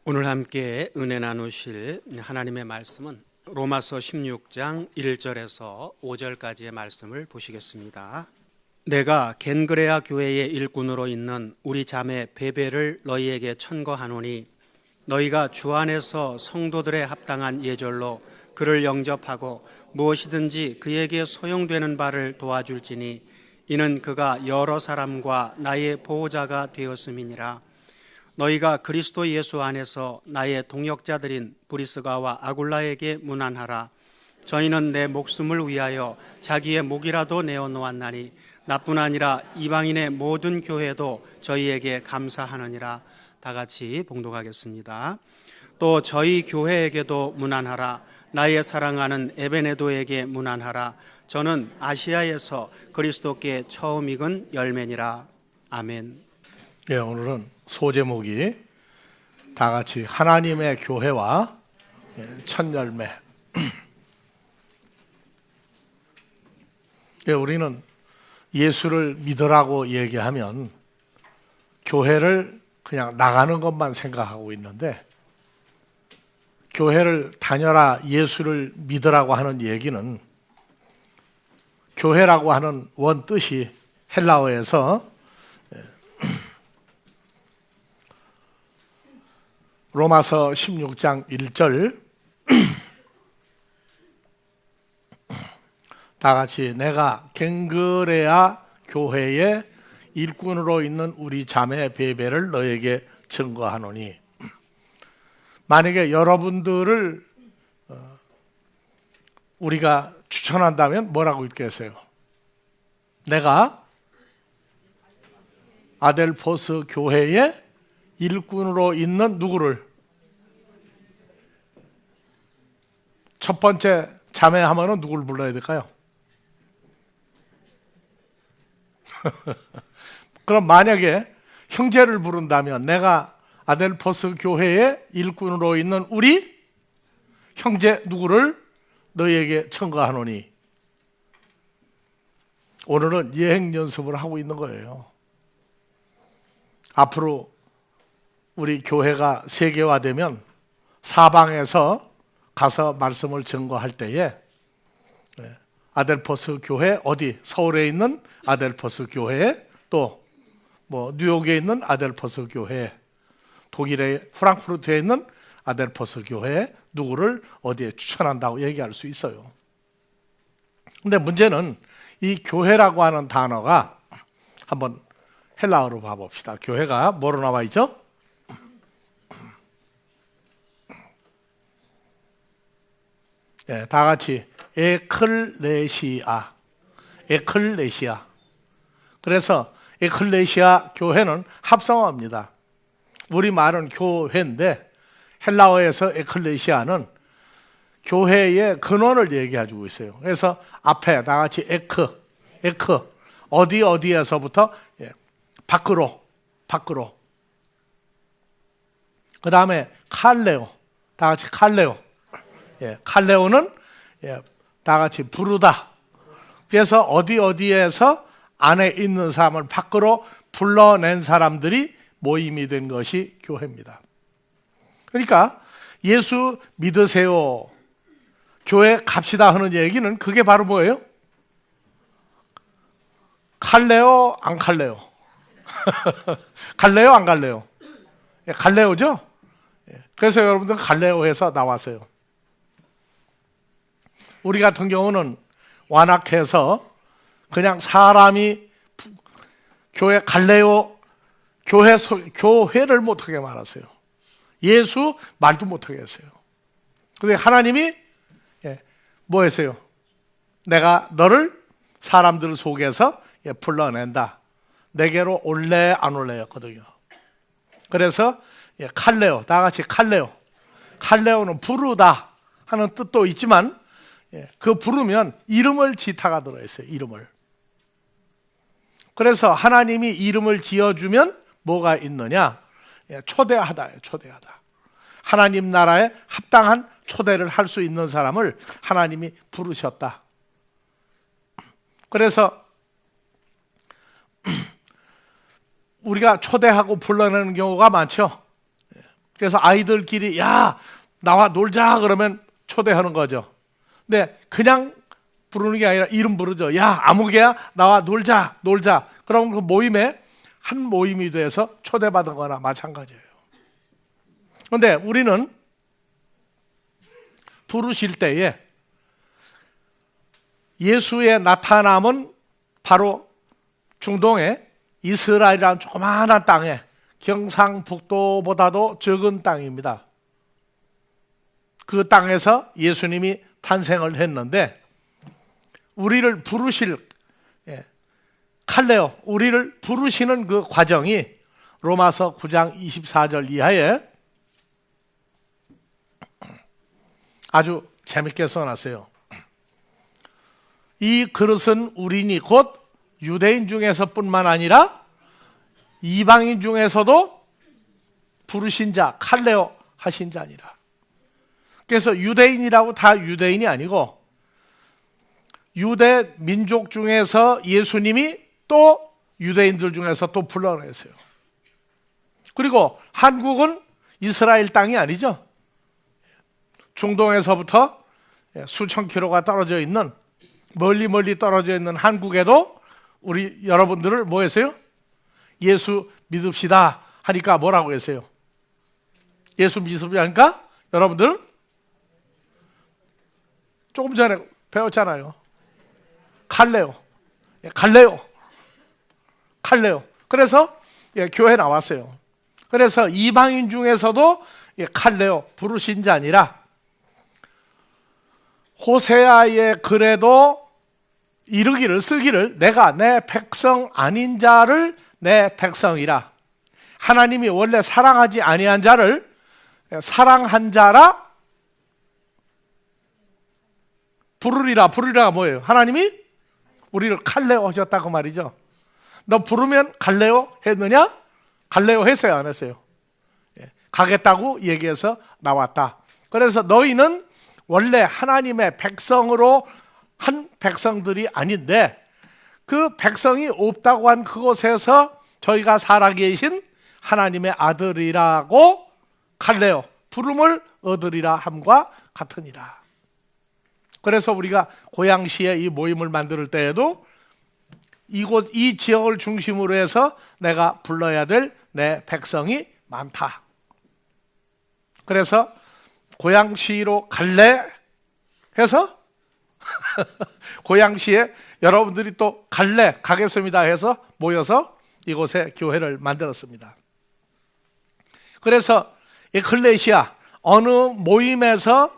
오늘 함께 은혜 나누실 하나님의 말씀은 로마서 16장 1절에서 5절까지의 말씀을 보시겠습니다. 내가 겐그레아 교회의 일꾼으로 있는 우리 자매 베베를 너희에게 천거하노니 너희가 주 안에서 성도들의 합당한 예절로 그를 영접하고 무엇이든지 그에게 소용되는 바를 도와줄지니 이는 그가 여러 사람과 나의 보호자가 되었음이니라. 너희가 그리스도 예수 안에서 나의 동역자들인 브리스가와 아굴라에게 문안하라. 저희는 내 목숨을 위하여 자기의 목이라도 내어 놓았나니 나뿐 아니라 이방인의 모든 교회도 저희에게 감사하느니라. 다 같이 봉독하겠습니다. 또 저희 교회에게도 문안하라. 나의 사랑하는 에베네도에게 문안하라. 저는 아시아에서 그리스도께 처음 익은 열매니라. 아멘. 예, 오늘은 소제목이 다 같이 하나님의 교회와 첫 열매. 예, 우리는 예수를 믿으라고 얘기하면 교회를 그냥 나가는 것만 생각하고 있는데, 교회를 다녀라, 예수를 믿으라고 하는 얘기는 교회라고 하는 원 뜻이 헬라어에서 로마서 16장 1절 다 같이 내가 겐그레아 교회의 일꾼으로 있는 우리 자매 베베를 너에게 증거하노니, 만약에 여러분들을 우리가 추천한다면 뭐라고 읽겠어요? 내가 아델포스 교회의 일꾼으로 있는 누구를? 첫 번째 자매하면은 누구를 불러야 될까요? 그럼 만약에 형제를 부른다면 내가 아델포스 교회의 일꾼으로 있는 우리 형제 누구를 너희에게 청거하노니. 오늘은 예행 연습을 하고 있는 거예요. 앞으로 우리 교회가 세계화되면 사방에서 가서 말씀을 증거할 때에 아델포스 교회 어디? 서울에 있는 아델포스 교회, 또 뭐 뉴욕에 있는 아델포스 교회, 독일의 프랑크푸르트에 있는 아델포스 교회 누구를 어디에 추천한다고 얘기할 수 있어요. 근데 문제는 이 교회라고 하는 단어가, 한번 헬라어로 봐봅시다. 교회가 뭐로 나와 있죠? 네, 다 같이 에클레시아. 그래서 에클레시아 교회는 합성어입니다. 우리말은 교회인데 헬라어에서 에클레시아는 교회의 근원을 얘기해주고 있어요. 그래서 앞에 다 같이 에크 어디에서부터 밖으로. 그 다음에 칼레오, 다 같이 칼레오. 칼레오는 다 같이 부르다. 그래서 어디에서 안에 있는 사람을 밖으로 불러낸 사람들이 모임이 된 것이 교회입니다. 그러니까 예수 믿으세요, 교회 갑시다 하는 얘기는 그게 바로 뭐예요? 갈래요? 안 갈래요? 갈래요? 안 갈래요? 갈래요죠? 그래서 여러분들 갈래요 해서 나왔어요. 우리 같은 경우는 완악해서 그냥 사람이 교회 갈래요? 교회를 못하게 말았어요. 예수 말도 못하게 했어요. 근데 하나님이 뭐 했어요? 내가 너를 사람들 속에서 불러낸다. 내게로 올래 안 올래였거든요. 그래서 칼레오, 다 같이 칼레오. 칼레오는 부르다 하는 뜻도 있지만 그 부르면 이름을 지타가 들어있어요. 이름을. 그래서 하나님이 이름을 지어주면 뭐가 있느냐? 초대하다예요. 초대하다. 하나님 나라에 합당한 초대를 할 수 있는 사람을 하나님이 부르셨다. 그래서 우리가 초대하고 불러내는 경우가 많죠. 그래서 아이들끼리 야 나와 놀자 그러면 초대하는 거죠. 근데 그냥 부르는 게 아니라 이름 부르죠. 야 아무개야 나와 놀자. 그럼 그 모임에 한 모임이 돼서 초대받은 거나 마찬가지예요. 그런데 우리는 부르실 때에 예수의 나타남은 바로 중동의 이스라엘이라는 조그마한 땅에 경상북도보다도 적은 땅입니다. 그 땅에서 예수님이 탄생을 했는데 우리를 부르실 칼레오, 우리를 부르시는 그 과정이 로마서 9장 24절 이하에 아주 재밌게 써놨어요. 이 그릇은 우리니 곧 유대인 중에서뿐만 아니라 이방인 중에서도 부르신 자, 칼레오 하신 자니라. 그래서 유대인이라고 다 유대인이 아니고 유대 민족 중에서 예수님이 또 유대인들 중에서 또 불러냈어요. 그리고 한국은 이스라엘 땅이 아니죠. 중동에서부터 수천 킬로가 떨어져 있는 멀리 떨어져 있는 한국에도 우리 여러분들을 뭐 했어요? 예수 믿읍시다 하니까 뭐라고 했어요? 예수 믿읍시다 하니까 여러분들은 조금 전에 배웠잖아요. 칼레오. 그래서 교회 나왔어요. 그래서 이방인 중에서도 칼레오 부르신 자니라. 호세아의 글에도 이르기를 쓰기를 내가 내 백성 아닌 자를 내 백성이라. 하나님이 원래 사랑하지 아니한 자를 사랑한 자라 부르리라 뭐예요? 하나님이 우리를 칼레오 하셨다고 말이죠. 너 부르면 갈래요 했느냐? 갈래요 했어요 안 했어요? 가겠다고 얘기해서 나왔다. 그래서 너희는 원래 하나님의 백성으로 한 백성들이 아닌데 그 백성이 없다고 한 그곳에서 저희가 살아계신 하나님의 아들이라고 갈래요 부름을 얻으리라 함과 같으니라. 그래서 우리가 고양시에 이 모임을 만들 때에도 이곳 이 지역을 중심으로 해서 내가 불러야 될 내 백성이 많다. 그래서 고양시로 갈래 해서 고양시에 여러분들이 또 갈래 가겠습니다 해서 모여서 이곳에 교회를 만들었습니다. 그래서 에클레시아 어느 모임에서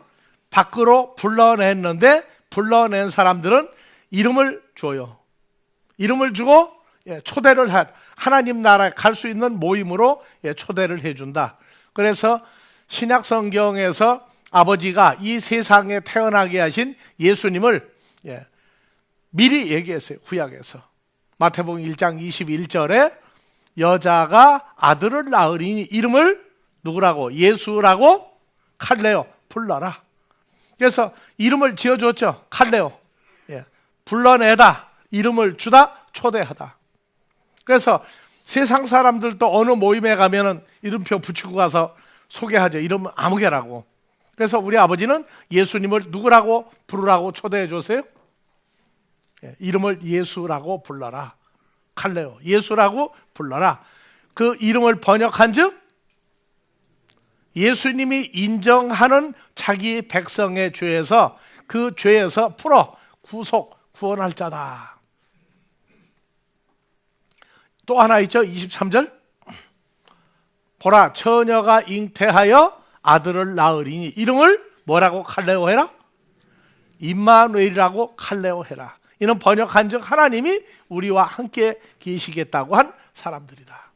밖으로 불러냈는데 불러낸 사람들은 이름을 줘요. 이름을 주고 초대를 하나님 나라에 갈 수 있는 모임으로 초대를 해준다. 그래서 신약 성경에서 아버지가 이 세상에 태어나게 하신 예수님을 미리 얘기했어요. 구약에서 마태복음 1장 21절에 여자가 아들을 낳으리니 이름을 누구라고? 예수라고 칼레오 불러라. 그래서 이름을 지어줬죠. 칼레오. 불러내다, 이름을 주다, 초대하다. 그래서 세상 사람들도 어느 모임에 가면은 이름표 붙이고 가서 소개하죠. 이름은 아무개라고. 그래서 우리 아버지는 예수님을 누구라고 부르라고 초대해 줬어요? 이름을 예수라고 불러라. 칼레오. 예수라고 불러라. 그 이름을 번역한 즉 예수님이 인정하는 자기 백성의 죄에서 그 죄에서 풀어 구속, 구원할 자다. 또 하나 있죠. 23절. 보라 처녀가 잉태하여 아들을 낳으리니 이름을 뭐라고 칼레오 해라? 임마누엘이라고 칼레오 해라. 이는 번역한 즉 하나님이 우리와 함께 계시겠다고 한 사람들이다.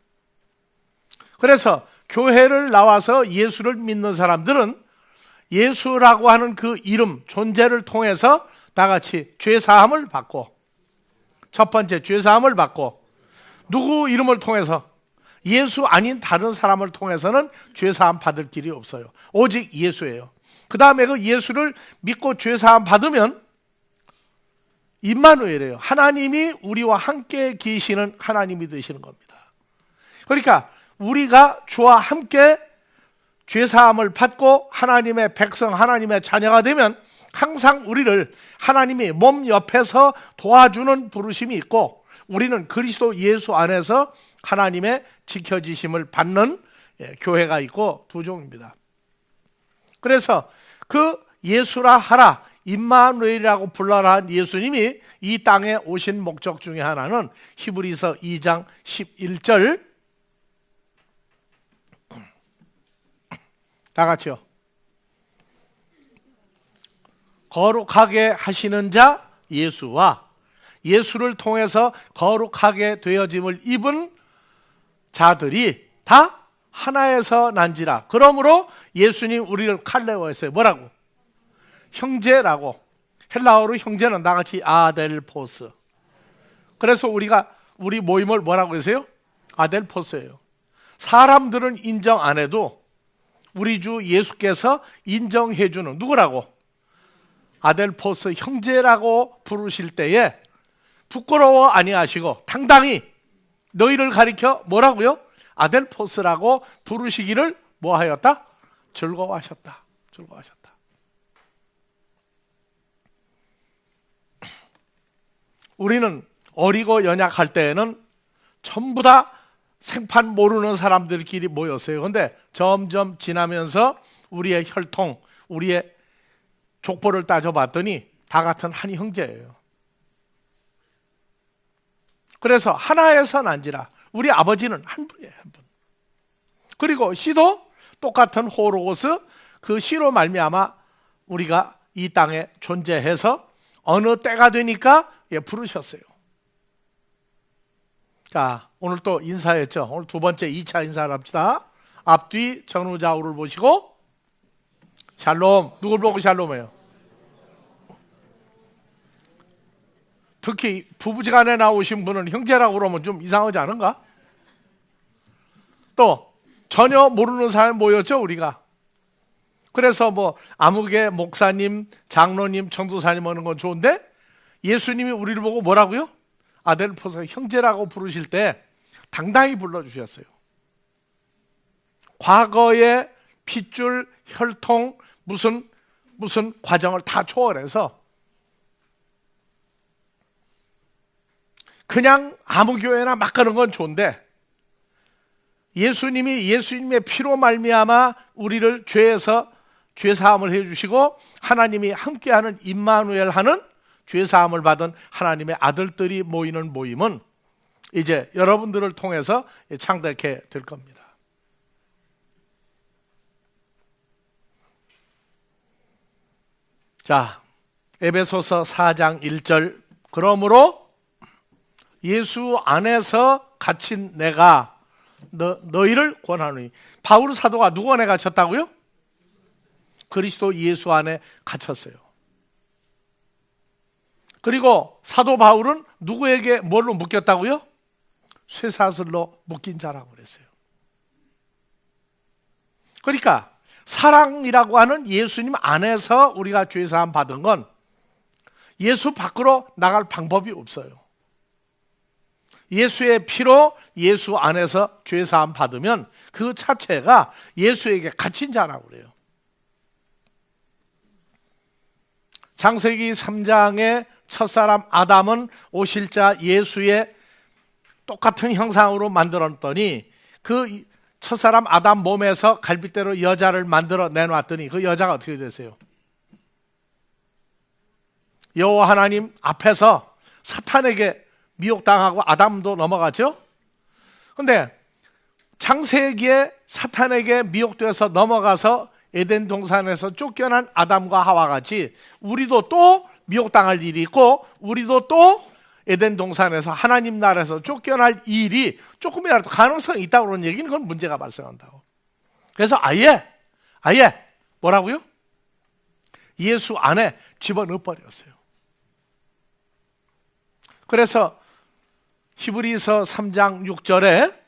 그래서 교회를 나와서 예수를 믿는 사람들은 예수라고 하는 그 이름, 존재를 통해서 다 같이 죄사함을 받고, 첫 번째 죄사함을 받고, 누구 이름을 통해서? 예수 아닌 다른 사람을 통해서는 죄사함 받을 길이 없어요. 오직 예수예요. 그 다음에 그 예수를 믿고 죄사함 받으면 임마누엘이에요. 하나님이 우리와 함께 계시는 하나님이 되시는 겁니다. 그러니까 우리가 주와 함께 죄사함을 받고 하나님의 백성, 하나님의 자녀가 되면 항상 우리를 하나님이 몸 옆에서 도와주는 부르심이 있고, 우리는 그리스도 예수 안에서 하나님의 지켜지심을 받는 교회가 있고 두 종입니다. 그래서 그 예수라 하라, 임마누엘이라고 불러라 한 예수님이 이 땅에 오신 목적 중에 하나는 히브리서 2장 11절 다 같이요. 거룩하게 하시는 자 예수와 예수를 통해서 거룩하게 되어짐을 입은 자들이 다 하나에서 난지라. 그러므로 예수님 우리를 칼레오 했어요. 뭐라고? 형제라고. 헬라어로 형제는 나같이 아델포스. 그래서 우리 모임을 뭐라고 했어요? 아델포스예요. 사람들은 인정 안 해도 우리 주 예수께서 인정해주는 누구라고? 아델포스, 형제라고 부르실 때에 부끄러워 아니하시고 당당히 너희를 가리켜 뭐라고요? 아델포스라고 부르시기를 뭐하였다? 즐거워하셨다. 즐거워하셨다. 우리는 어리고 연약할 때에는 전부 다 생판 모르는 사람들끼리 모였어요. 그런데 점점 지나면서 우리의 혈통, 우리의 족보를 따져봤더니 다 같은 한 형제예요. 그래서 하나에서 난지라. 우리 아버지는 한 분이에요, 한 분. 그리고 씨도 똑같은 호로고스, 그 씨로 말미암아 우리가 이 땅에 존재해서 어느 때가 되니까 부르셨어요. 자, 오늘 또 인사했죠. 오늘 두 번째 2차 인사를 합시다. 앞뒤 전후좌우를 보시고 샬롬. 누굴 보고 샬롬해요? 특히 부부지간에 나오신 분은 형제라고 그러면 좀 이상하지 않은가? 또 전혀 모르는 사람 모였죠, 우리가. 그래서 뭐 아무개 목사님, 장로님, 전도사님 하는 건 좋은데 예수님이 우리를 보고 뭐라고요? 아델포스 형제라고 부르실 때 당당히 불러주셨어요. 과거의 핏줄, 혈통, 무슨 과정을 다 초월해서 그냥 아무 교회나 막 가는 건 좋은데 예수님의 피로 말미암아 우리를 죄에서 죄사함을 해주시고 하나님이 함께하는 임마누엘 하는 죄사함을 받은 하나님의 아들들이 모이는 모임은 이제 여러분들을 통해서 창대케 될 겁니다. 자, 에베소서 4장 1절. 그러므로 예수 안에서 갇힌 내가 너희를 권하노니. 바울 사도가 누구 안에 갇혔다고요? 그리스도 예수 안에 갇혔어요. 그리고 사도 바울은 누구에게 뭘로 묶였다고요? 쇠사슬로 묶인 자라고 그랬어요. 그러니까 사랑이라고 하는 예수님 안에서 우리가 죄사함 받은 건 예수 밖으로 나갈 방법이 없어요. 예수의 피로 예수 안에서 죄사함 받으면 그 자체가 예수에게 갇힌 자라고 그래요. 창세기 3장의 첫사람 아담은 오실자 예수의 똑같은 형상으로 만들었더니 그 첫사람 아담 몸에서 갈빗대로 여자를 만들어 내놨더니 그 여자가 어떻게 됐어요? 여호와 하나님 앞에서 사탄에게 미혹당하고 아담도 넘어갔죠? 그런데 창세기에 사탄에게 미혹되어서 넘어가서 에덴 동산에서 쫓겨난 아담과 하와 같이 우리도 또 미혹당할 일이 있고 우리도 또 에덴 동산에서 하나님 나라에서 쫓겨날 일이 조금이라도 가능성이 있다고 그런 얘기는 그건 문제가 발생한다고. 그래서 아예 뭐라고요? 예수 안에 집어넣어 버렸어요. 그래서 히브리서 3장 6절에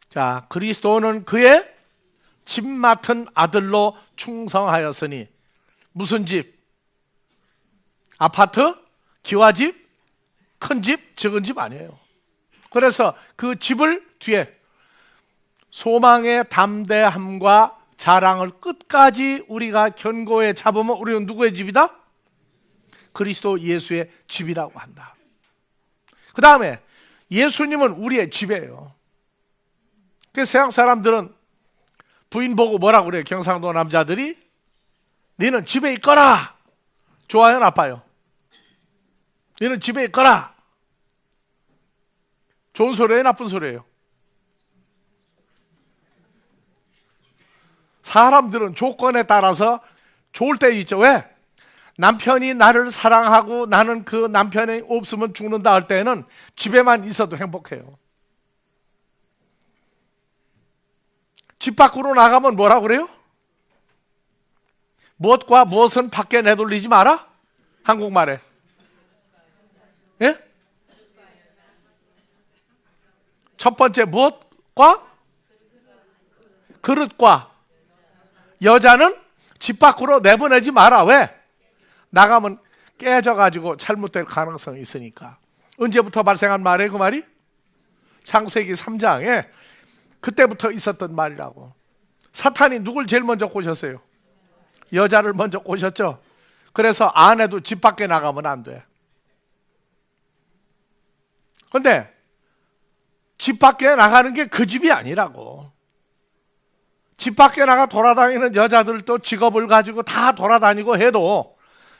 자, 그리스도는 그의 집 맡은 아들로 충성하였으니 무슨 집? 아파트? 기와집? 큰 집? 적은 집 아니에요. 그래서 그 집을 뒤에 소망의 담대함과 자랑을 끝까지 우리가 견고히 잡으면 우리는 누구의 집이다? 그리스도 예수의 집이라고 한다. 그 다음에 예수님은 우리의 집이에요. 그래서 세상 사람들은 부인 보고 뭐라고 그래요? 경상도 남자들이 너는 집에 있거라. 좋아요, 나빠요? 너는 집에 있거라. 좋은 소리예요, 나쁜 소리예요? 사람들은 조건에 따라서 좋을 때 있죠. 왜? 남편이 나를 사랑하고 나는 그 남편이 없으면 죽는다 할 때는 집에만 있어도 행복해요. 집 밖으로 나가면 뭐라고 그래요? 무엇과 무엇은 밖에 내돌리지 마라? 한국말에. 예? 첫 번째 무엇과? 그릇과 여자는 집 밖으로 내보내지 마라. 왜? 나가면 깨져가지고 잘못될 가능성이 있으니까. 언제부터 발생한 말이에요, 그 말이? 창세기 3장에 그때부터 있었던 말이라고. 사탄이 누굴 제일 먼저 꼬셨어요? 여자를 먼저 꼬셨죠. 그래서 아내도 집 밖에 나가면 안 돼. 그런데 집 밖에 나가는 게 그 집이 아니라고. 집 밖에 나가 돌아다니는 여자들도 직업을 가지고 다 돌아다니고 해도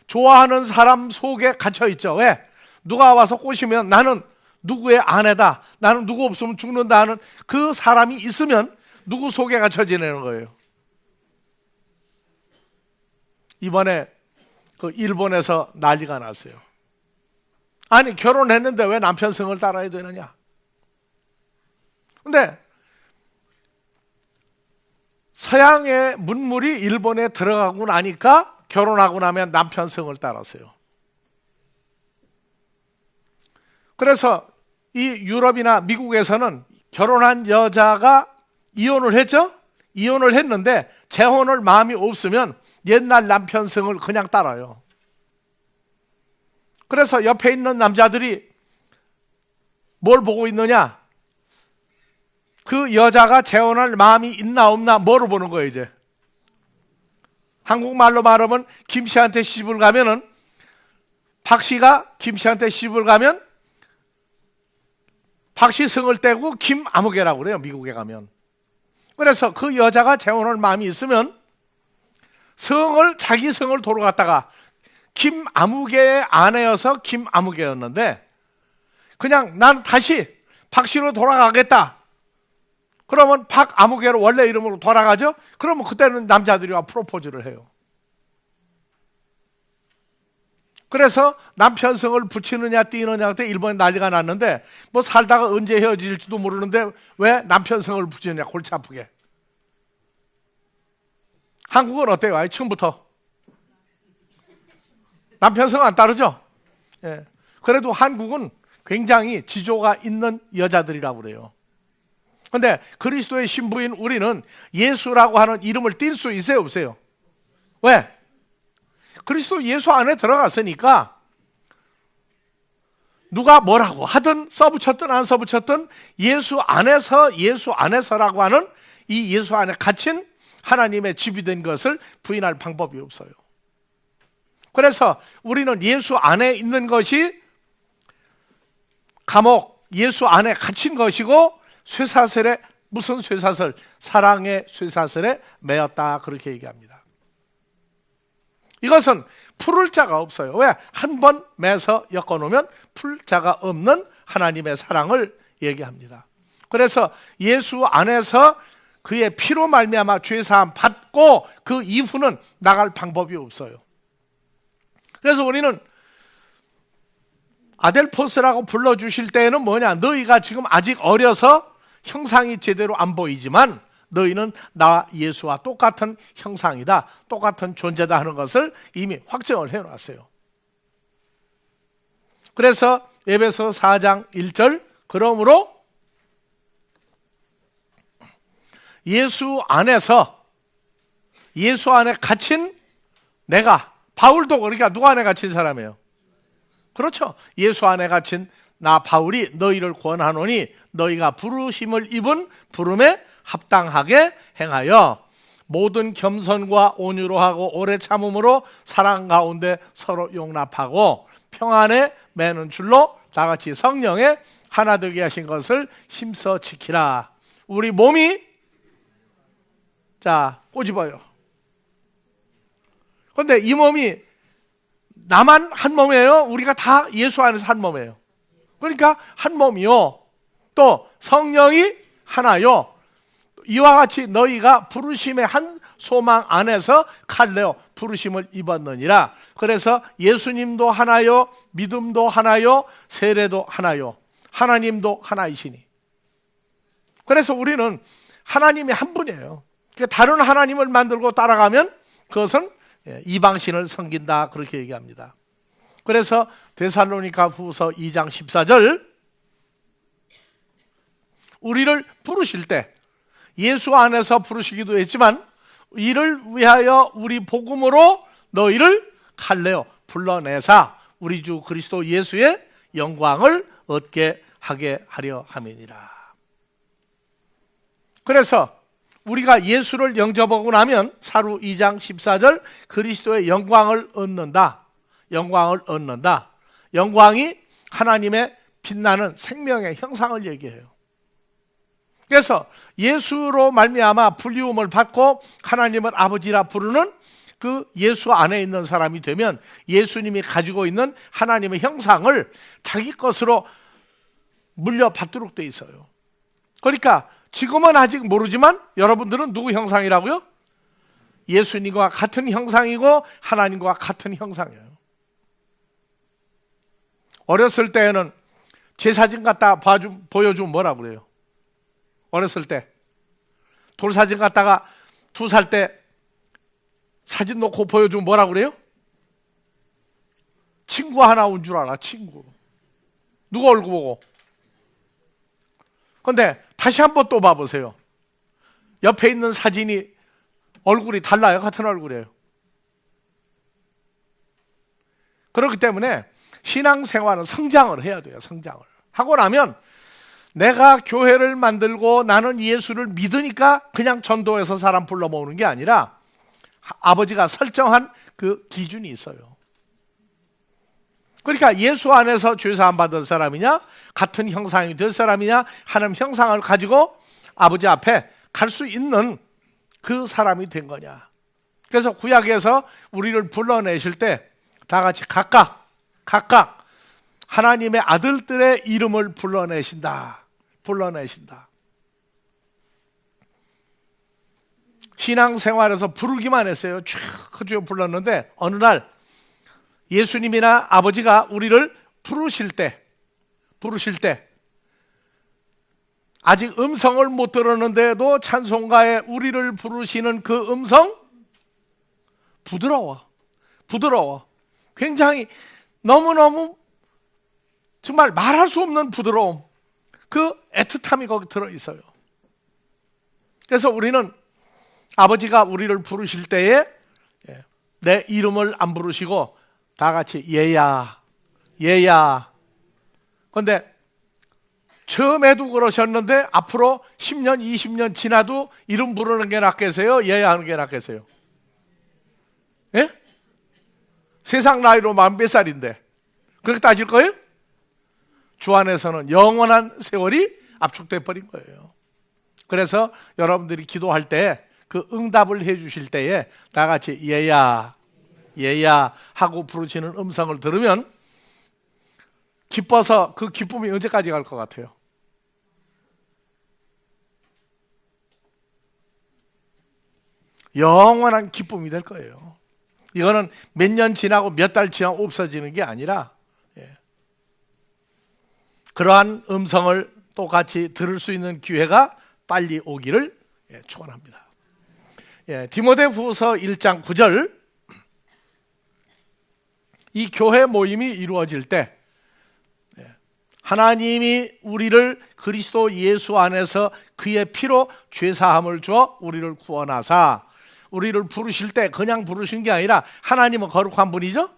좋아하는 사람 속에 갇혀 있죠. 왜? 누가 와서 꼬시면 나는 누구의 아내다, 나는 누구 없으면 죽는다 하는 그 사람이 있으면 누구 속에 갇혀 지내는 거예요. 이번에 그 일본에서 난리가 났어요. 아니, 결혼했는데 왜 남편 성을 따라야 되느냐? 근데 서양의 문물이 일본에 들어가고 나니까 결혼하고 나면 남편 성을 따랐어요. 그래서 이 유럽이나 미국에서는 결혼한 여자가 이혼을 했죠? 이혼을 했는데 재혼을 마음이 없으면 옛날 남편 성을 그냥 따라요. 그래서 옆에 있는 남자들이 뭘 보고 있느냐? 그 여자가 재혼할 마음이 있나 없나 뭐를 보는 거예요, 이제. 한국말로 말하면 김씨한테 시집을 가면은 박씨가 김씨한테 시집을 가면 박씨 성을 떼고 김아무개라고 그래요, 미국에 가면. 그래서 그 여자가 재혼할 마음이 있으면 자기 성을 도로 갔다가 김아무개의 아내여서 김아무개였는데 그냥 난 다시 박씨로 돌아가겠다. 그러면 박아무개로 원래 이름으로 돌아가죠? 그러면 그때는 남자들이 와 프로포즈를 해요. 그래서 남편 성을 붙이느냐 띄느냐 할 때 일본에 난리가 났는데 뭐 살다가 언제 헤어질지도 모르는데 왜 남편 성을 붙이느냐, 골치 아프게. 한국은 어때요? 아예 처음부터 남편 성 안 따르죠? 예. 그래도 한국은 굉장히 지조가 있는 여자들이라고 그래요. 그런데 그리스도의 신부인 우리는 예수라고 하는 이름을 띌 수 있어요, 없어요? 왜? 그리스도 예수 안에 들어갔으니까 누가 뭐라고 하든 써붙였든 안 써붙였든 예수 안에서라고 하는 이 예수 안에 갇힌 하나님의 집이 된 것을 부인할 방법이 없어요. 그래서 우리는 예수 안에 있는 것이 감옥, 예수 안에 갇힌 것이고 쇠사슬에, 무슨 쇠사슬? 사랑의 쇠사슬에 매였다, 그렇게 얘기합니다. 이것은 풀을 자가 없어요. 왜? 한 번 매서 엮어놓으면 풀 자가 없는 하나님의 사랑을 얘기합니다. 그래서 예수 안에서 그의 피로 말미암아 죄사함 받고 그 이후는 나갈 방법이 없어요. 그래서 우리는 아델포스라고 불러주실 때에는 뭐냐? 너희가 지금 아직 어려서 형상이 제대로 안 보이지만 너희는 나와 예수와 똑같은 형상이다, 똑같은 존재다 하는 것을 이미 확정을 해놨어요. 그래서 에베소 4장 1절, 그러므로 예수 안에 갇힌 내가, 바울도 그러니까 누구 안에 갇힌 사람이에요? 그렇죠. 예수 안에 갇힌 나 바울이 너희를 권하노니 너희가 부르심을 입은 부름에 합당하게 행하여 모든 겸손과 온유로 하고 오래 참음으로 사랑 가운데 서로 용납하고 평안에 매는 줄로 다 같이 성령에 하나 되게 하신 것을 힘써 지키라. 우리 몸이 자 꼬집어요. 그런데 이 몸이 나만 한 몸이에요? 우리가 다 예수 안에서 한 몸이에요. 그러니까 한 몸이요. 또 성령이 하나요. 이와 같이 너희가 부르심의 한 소망 안에서 칼레오 부르심을 입었느니라. 그래서 예수님도 하나요, 믿음도 하나요, 세례도 하나요, 하나님도 하나이시니. 그래서 우리는 하나님이 한 분이에요. 다른 하나님을 만들고 따라가면 그것은 이방신을 섬긴다, 그렇게 얘기합니다. 그래서 데살로니가 후서 2장 14절 우리를 부르실 때 예수 안에서 부르시기도 했지만 이를 위하여 우리 복음으로 너희를 칼레오 불러내사 우리 주 그리스도 예수의 영광을 얻게 하게 하려 함이니라. 그래서 우리가 예수를 영접하고 나면 사루 2장 14절 그리스도의 영광을 얻는다. 영광을 얻는다. 영광이 하나님의 빛나는 생명의 형상을 얘기해요. 그래서 예수로 말미암아 불리움을 받고 하나님을 아버지라 부르는 그 예수 안에 있는 사람이 되면 예수님이 가지고 있는 하나님의 형상을 자기 것으로 물려받도록 돼 있어요. 그러니까 지금은 아직 모르지만 여러분들은 누구 형상이라고요? 예수님과 같은 형상이고 하나님과 같은 형상이에요. 어렸을 때에는 제 사진 갖다 보여주면 뭐라고 그래요? 어렸을 때 돌사진 갖다가 2살 때 사진 놓고 보여주면 뭐라고 그래요? 친구 하나 온 줄 알아. 친구. 누구 얼굴 보고. 그런데 다시 한번 또 봐보세요. 옆에 있는 사진이 얼굴이 달라요? 같은 얼굴이에요? 그렇기 때문에 신앙생활은 성장을 해야 돼요. 성장을 하고 나면 내가 교회를 만들고 나는 예수를 믿으니까 그냥 전도해서 사람 불러 모으는 게 아니라 아버지가 설정한 그 기준이 있어요. 그러니까 예수 안에서 죄사함 받을 사람이냐, 같은 형상이 될 사람이냐, 하나님 형상을 가지고 아버지 앞에 갈 수 있는 그 사람이 된 거냐. 그래서 구약에서 우리를 불러내실 때 다 같이 각각 하나님의 아들들의 이름을 불러내신다. 신앙생활에서 부르기만 했어요. 쭉 불렀는데 어느 날 예수님이나 아버지가 우리를 부르실 때 아직 음성을 못 들었는데도 찬송가에 우리를 부르시는 그 음성 부드러워. 굉장히 너무너무 정말 말할 수 없는 부드러움, 그 애틋함이 거기 들어있어요. 그래서 우리는 아버지가 우리를 부르실 때에 내 이름을 안 부르시고 다 같이 얘야. 그런데 처음에도 그러셨는데 앞으로 10년, 20년 지나도 이름 부르는 게 낫겠어요? 얘야 하는 게 낫겠어요? 예? 세상 나이로 40몇 살인데 그렇게 따질 거예요? 주 안에서는 영원한 세월이 압축돼 버린 거예요. 그래서 여러분들이 기도할 때 그 응답을 해 주실 때에 다 같이 얘야 하고 부르시는 음성을 들으면 기뻐서 그 기쁨이 언제까지 갈 것 같아요? 영원한 기쁨이 될 거예요. 이거는 몇 년 지나고 몇 달 지나고 없어지는 게 아니라 그러한 음성을 똑같이 들을 수 있는 기회가 빨리 오기를 축원합니다. 디모데후서 1장 9절 이 교회 모임이 이루어질 때 하나님이 우리를 그리스도 예수 안에서 그의 피로 죄사함을 주어 우리를 구원하사 우리를 부르실 때 그냥 부르신 게 아니라 하나님은 거룩한 분이죠.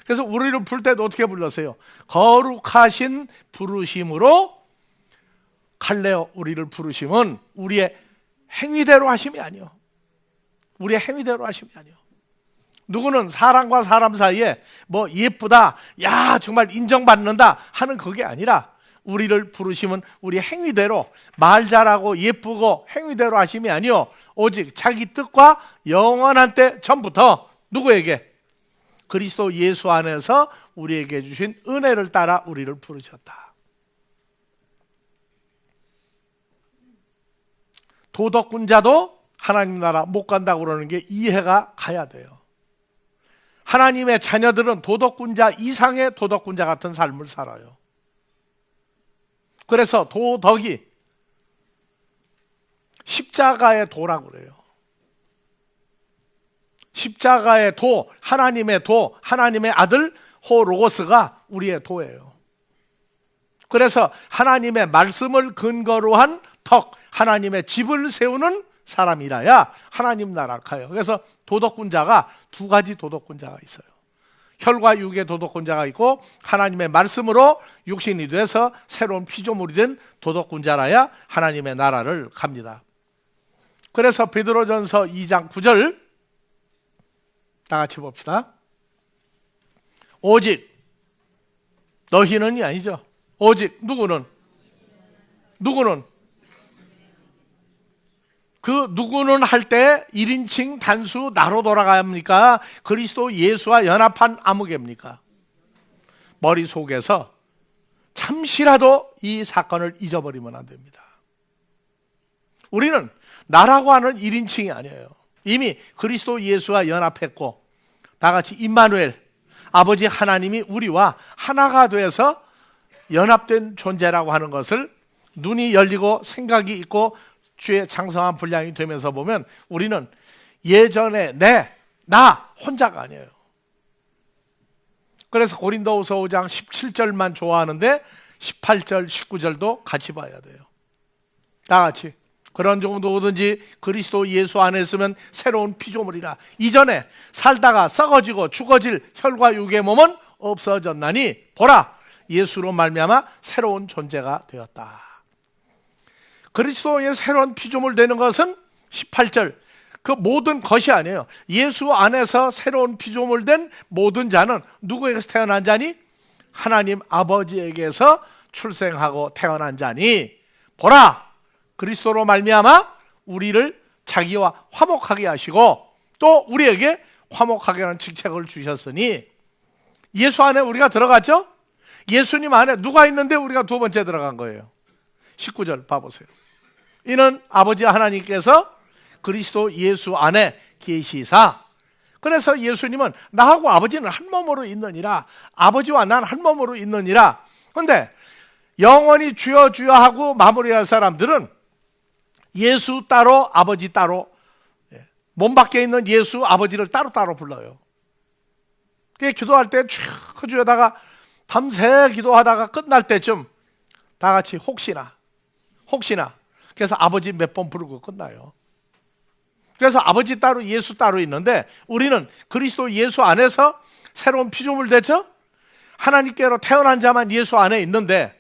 그래서 우리를 부를 때도 어떻게 불렀어요? 거룩하신 부르심으로 갈래요. 우리를 부르심은 우리의 행위대로 하심이 아니요, 우리의 행위대로 하심이 아니요. 누구는 사람과 사람 사이에 뭐 예쁘다, 야 정말 인정받는다 하는 그게 아니라 우리를 부르심은 우리 행위대로, 말 잘하고 예쁘고 행위대로 하심이 아니요, 오직 자기 뜻과 영원한 때 전부터 누구에게? 그리스도 예수 안에서 우리에게 주신 은혜를 따라 우리를 부르셨다. 도덕군자도 하나님 나라 못 간다고 그러는 게 이해가 가야 돼요. 하나님의 자녀들은 도덕군자 이상의 도덕군자 같은 삶을 살아요. 그래서 도덕이 십자가의 도라고 그래요. 십자가의 도, 하나님의 도, 하나님의 아들 호로고스가 우리의 도예요. 그래서 하나님의 말씀을 근거로 한 덕, 하나님의 집을 세우는 사람이라야 하나님 나라를 가요. 그래서 도덕군자가 두 가지 도덕군자가 있어요. 혈과 육의 도덕군자가 있고 하나님의 말씀으로 육신이 돼서 새로운 피조물이 된 도덕군자라야 하나님의 나라를 갑니다. 그래서 베드로전서 2장 9절 다 같이 봅시다. 오직 너희는이 아니죠. 오직 누구는 그 누구는 할 때 1인칭 단수 나로 돌아갑니까? 그리스도 예수와 연합한 아무개입니까? 머릿속에서 잠시라도 이 사건을 잊어버리면 안 됩니다. 우리는 나라고 하는 1인칭이 아니에요. 이미 그리스도 예수와 연합했고 다 같이 임마누엘, 아버지 하나님이 우리와 하나가 돼서 연합된 존재라고 하는 것을 눈이 열리고 생각이 있고 주의 장성한 분량이 되면서 보면 우리는 예전에 나 혼자가 아니에요. 그래서 고린도후서 5장 17절만 좋아하는데 18절, 19절도 같이 봐야 돼요. 다 같이. 그런 정도든지 그리스도 예수 안에 있으면 새로운 피조물이라. 이전에 살다가 썩어지고 죽어질 혈과 육의 몸은 없어졌나니 보라, 예수로 말미암아 새로운 존재가 되었다. 그리스도의 새로운 피조물 되는 것은 18절 그 모든 것이 아니에요. 예수 안에서 새로운 피조물 된 모든 자는 누구에게서 태어난 자니? 하나님 아버지에게서 출생하고 태어난 자니 보라, 그리스도로 말미암아 우리를 자기와 화목하게 하시고 또 우리에게 화목하게 하는 직책을 주셨으니 예수 안에 우리가 들어갔죠? 예수님 안에 누가 있는데 우리가 두 번째 들어간 거예요. 19절 봐보세요. 이는 아버지 하나님께서 그리스도 예수 안에 계시사. 그래서 예수님은 나하고 아버지는 한 몸으로 있느니라. 아버지와 나는 한 몸으로 있느니라. 그런데 영원히 주여 주여 하고 마무리할 사람들은 예수 따로 아버지 따로, 몸 밖에 있는 예수 아버지를 따로따로 불러요. 기도할 때 쭉 주여다가 밤새 기도하다가 끝날 때쯤 다 같이 혹시나 그래서 아버지 몇 번 부르고 끝나요. 그래서 아버지 따로 예수 따로 있는데 우리는 그리스도 예수 안에서 새로운 피조물 됐죠? 하나님께로 태어난 자만 예수 안에 있는데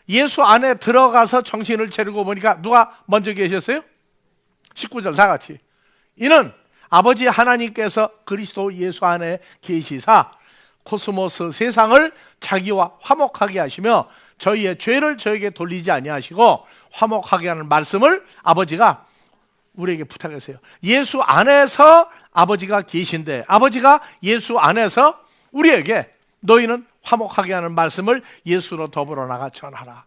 예수 안에 들어가서 정신을 차리고 보니까 누가 먼저 계셨어요? 19절 다 같이. 이는 아버지 하나님께서 그리스도 예수 안에 계시사 코스모스 세상을 자기와 화목하게 하시며 저희의 죄를 저에게 돌리지 아니하시고 화목하게 하는 말씀을 아버지가 우리에게 부탁했어요. 예수 안에서 아버지가 계신데 아버지가 예수 안에서 우리에게 너희는 화목하게 하는 말씀을 예수로 더불어 나가 전하라.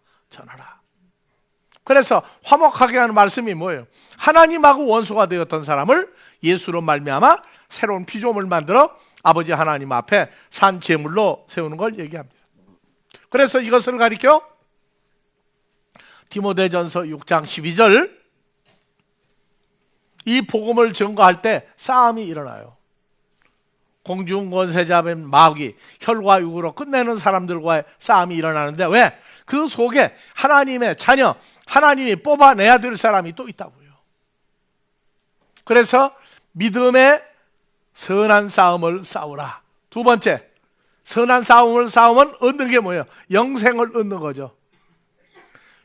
그래서 화목하게 하는 말씀이 뭐예요? 하나님하고 원수가 되었던 사람을 예수로 말미암아 새로운 피조물 만들어 아버지 하나님 앞에 산 제물로 세우는 걸 얘기합니다. 그래서 이것을 가리켜 디모데전서 6장 12절 이 복음을 증거할 때 싸움이 일어나요. 공중권세자인 마귀, 혈과 육으로 끝내는 사람들과의 싸움이 일어나는데 왜? 그 속에 하나님의 자녀, 하나님이 뽑아내야 될 사람이 또 있다고요. 그래서 믿음의 선한 싸움을 싸우라. 두 번째, 선한 싸움을 싸우면 얻는 게 뭐예요? 영생을 얻는 거죠.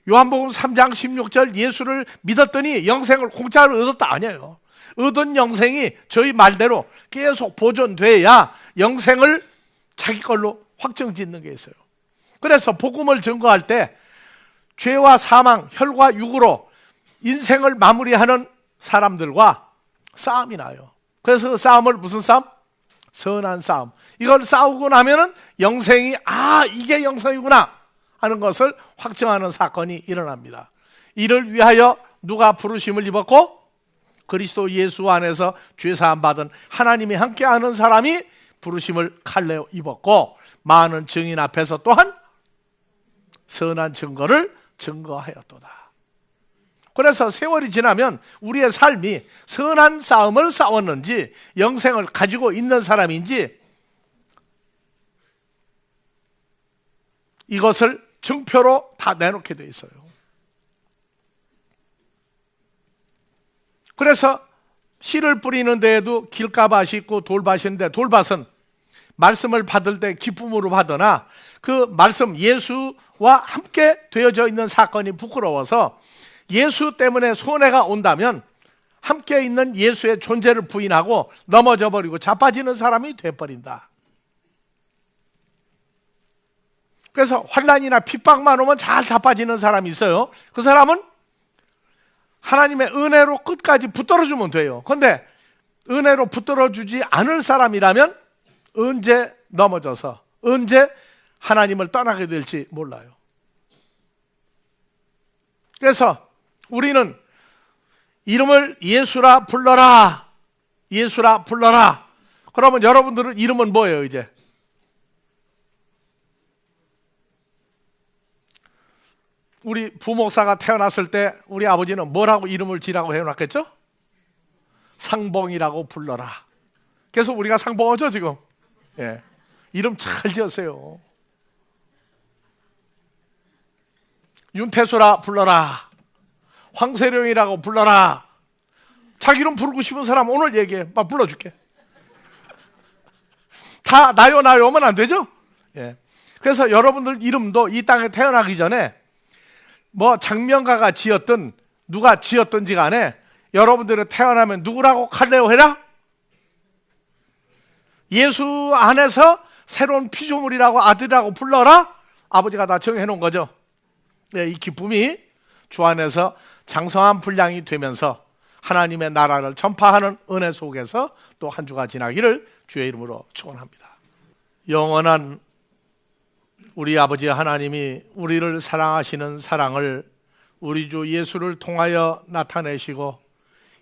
요한복음 3장 16절 예수를 믿었더니 영생을 공짜로 얻었다 아니에요. 얻은 영생이 저희 말대로 계속 보존돼야 영생을 자기 걸로 확정짓는 게 있어요. 그래서 복음을 증거할 때 죄와 사망, 혈과 육으로 인생을 마무리하는 사람들과 싸움이 나요. 그래서 그 싸움을 무슨 싸움? 선한 싸움. 이걸 싸우고 나면은 영생이 이게 영생이구나 하는 것을 확정하는 사건이 일어납니다. 이를 위하여 누가 부르심을 입었고 그리스도 예수 안에서 죄사함 받은 하나님이 함께하는 사람이 부르심을 칼레어 입었고 많은 증인 앞에서 또한 선한 증거를 증거하였도다. 그래서 세월이 지나면 우리의 삶이 선한 싸움을 싸웠는지 영생을 가지고 있는 사람인지 이것을 증표로 다 내놓게 돼 있어요. 그래서 씨를 뿌리는 데에도 길가밭이 있고 돌밭이 있는데 돌밭은 말씀을 받을 때 기쁨으로 받으나 그 말씀 예수와 함께 되어져 있는 사건이 부끄러워서 예수 때문에 손해가 온다면 함께 있는 예수의 존재를 부인하고 넘어져 버리고 자빠지는 사람이 돼버린다. 그래서 환난이나 핍박만 오면 잘 자빠지는 사람이 있어요. 그 사람은 하나님의 은혜로 끝까지 붙들어주면 돼요. 그런데 은혜로 붙들어주지 않을 사람이라면 언제 넘어져서 언제 하나님을 떠나게 될지 몰라요. 그래서 우리는 이름을 예수라 불러라. 예수라 불러라. 그러면 여러분들은 이름은 뭐예요 이제? 우리 부목사가 태어났을 때 우리 아버지는 뭐라고 이름을 지라고 해놨겠죠? 상봉이라고 불러라. 그래서 우리가 상봉하죠 지금. 예. 이름 잘 지었어요. 윤태수라 불러라. 황세령이라고 불러라. 자기 이름 부르고 싶은 사람 오늘 얘기해. 막 불러줄게. 다 나요 하면 안 되죠? 예. 그래서 여러분들 이름도 이 땅에 태어나기 전에 뭐 장명가가 지었든 누가 지었든지 간에 여러분들이 태어나면 누구라고 칼레오 해라? 예수 안에서 새로운 피조물이라고 아들이라고 불러라? 아버지가 다 정해놓은 거죠. 네, 이 기쁨이 주 안에서 장성한 분량이 되면서 하나님의 나라를 전파하는 은혜 속에서 또 한 주가 지나기를 주의 이름으로 축원합니다. 영원한 우리 아버지 하나님이 우리를 사랑하시는 사랑을 우리 주 예수를 통하여 나타내시고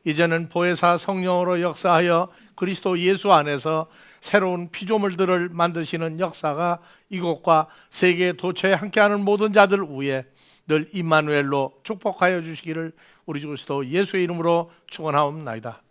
이제는 보혜사 성령으로 역사하여 그리스도 예수 안에서 새로운 피조물들을 만드시는 역사가 이곳과 세계 도처에 함께하는 모든 자들 위에 늘 임마누엘로 축복하여 주시기를 우리 주 그리스도 예수의 이름으로 축원하옵나이다.